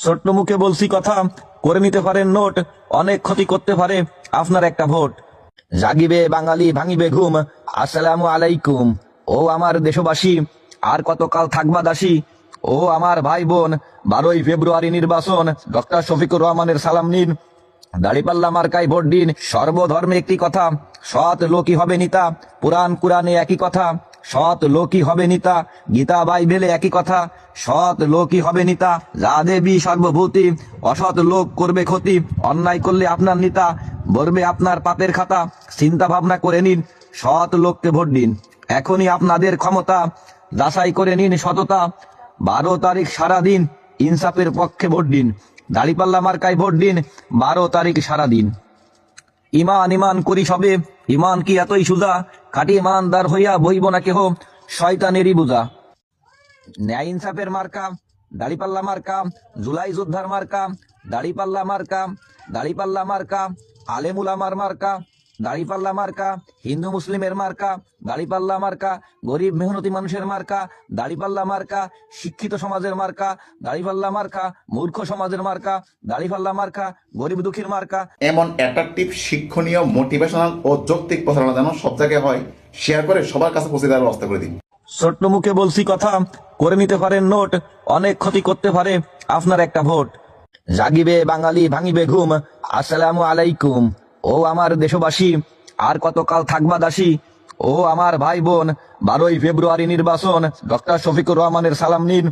ছোট্ট মুখে বলছি কথা, করে নিতে পারেন নোট, অনেক ক্ষতি করতে পারে আপনার একটা ভোট। জাগিবে বাঙালি ভাঙিবে ঘুম, আসসালামু আলাইকুম। ও আমার দেশবাসী, আর কতকাল থাকবা দাসী? ও আমার ভাই বোন, 12ই ফেব্রুয়ারি নির্বাচন, ডক্টর শফিকুর রহমানের সালাম নিন। দাড়িপাল্লা মার্কায় ভোট দিন। সর্বধর্মে একটি কথা, সৎ লোকই হবে নেতা। পুরাণ কুরআনে একই কথা, সৎ লোকই হবে নেতা। গীতা বাইবেলে একই কথা, সৎ লোকই হবে নেতা। যা দেবী সর্বভূতি, অসৎ লোক করবে ক্ষতি। অন্যায় করলে আপনার নেতা ভরবে আপনার পাপের খাতা। চিন্তা ভাবনা করে নিন, সৎ লোককে ভোট দিন। এখনই আপনাদের ক্ষমতা, যাচাই করে নিন সততা। 12 তারিখ সারাদিন ইনসাফের পক্ষে ভোট দিন। দাড়িপাল্লা মার্কায় ভোট দিন, 12 তারিখ সারাদিন। ইমান ইমান করি সবে, ইমান কি এতই সুজা? খাঁটি ইমানদার হইয়া বইব না কেহ শয়তানেরই বুঝা। ন্যায় ইনসাফের মার্কা, দাড়িপাল্লা মার্কা। জুলাই যোদ্ধার মার্কা, দাড়িপাল্লা মার্কা। দাড়িপাল্লা মার্কা, আলেমুল আমার মার্কা। দাড়িপাল্লা মার্কা, হিন্দু মুসলিমের মার্কা। দাড়িপাল্লা মার্কা, গরিব মেহনতি মানুষের মার্কা। দাড়িপাল্লা মার্কা, শিক্ষিত সমাজের মার্কা। দাড়িপাল্লা মার্কা, মূর্খ সমাজের মার্কা। দাড়িপাল্লা মার্কা, গরিব দুঃখীর মার্কা। এমন অ্যাট্রাকটিভ, শিক্ষণীয়, মোটিভেশনাল ও যৌক্তিক প্রচারণা যেন সব জায়গায় হয়, শেয়ার করে সবার কাছে পৌঁছে দেওয়ার ব্যবস্থা করে দিন। ছোট্ট মুখে বলছি কথা, করে নিতে পারেন নোট, অনেক ক্ষতি করতে পারে আপনার একটা ভোট। জাগিবে বাঙালি ভাঙিবে ঘুম, আসসালামু আলাইকুম। ও আমার দেশবাসী, আর কতকাল থাকবা দাসী? ও আমার ভাই বোন, 12ই ফেব্রুয়ারি নির্বাচন, ডক্টর শফিকুর রহমানের সালাম নিন।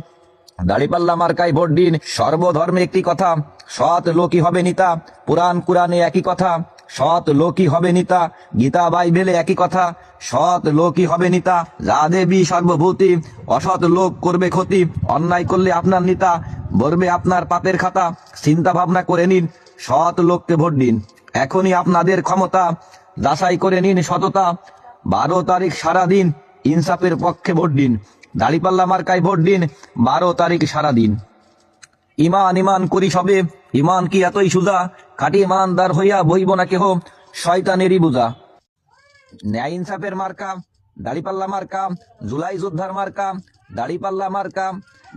দাড়িপাল্লা মার্কায় ভোট দিন। সর্বধর্মে একটি কথা, সৎ লোকই হবে নেতা। পুরাণ কুরআনে একই কথা, সৎ লোকই হবে নেতা। গীতা বাইবেলে একই কথা, সৎ লোকই হবে নেতা। যা দেবী সর্বভূতি, অসৎ লোক করবে ক্ষতি। অন্যায় করলে আপনার নেতা ভরবে আপনার পাপের খাতা। চিন্তা ভাবনা করে নিন, সৎ লোককে ভোট দিন। এখনই আপনাদের ক্ষমতা, যাচাই করে নিন সততা। 12 তারিখ সারাদিন ইনসাফের পক্ষে ভোট দিন। দাড়িপাল্লা মার্কায় ভোট দিন, 12 তারিখ সারাদিন। ইমান ইমান করি সবে, ইমান কি এতই সুজা? খাঁটি ইমানদার হইয়া বইব না কেহ শয়তানেরই বুঝা। ন্যায় ইনসাফের মার্কা, দাড়িপাল্লা মার্কা। জুলাই যোদ্ধার মার্কা, দাড়িপাল্লা মার্কা।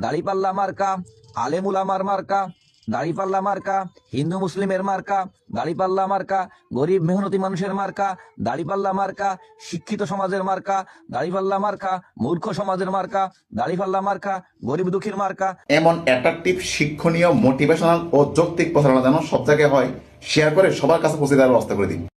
দাড়িপাল্লা মার্কা, আলেমুল আমার মার্কা। দাড়িপাল্লা মার্কা, হিন্দু মুসলিমের মার্কা। দাড়িপাল্লা মার্কা, গরিব মেহনতি মানুষের মার্কা। দাড়িপাল্লা মার্কা, শিক্ষিত সমাজের মার্কা। দাড়িপাল্লা মার্কা, মূর্খ সমাজের মার্কা। দাড়িপাল্লা মার্কা, গরিব দুঃখীর মার্কা। এমন অ্যাট্রাকটিভ, শিক্ষণীয়, মোটিভেশনাল ও যৌক্তিক প্রচারণা যেন সব জায়গায় হয়, শেয়ার করে সবার কাছে পৌঁছে দেওয়ার ব্যবস্থা করে দিন।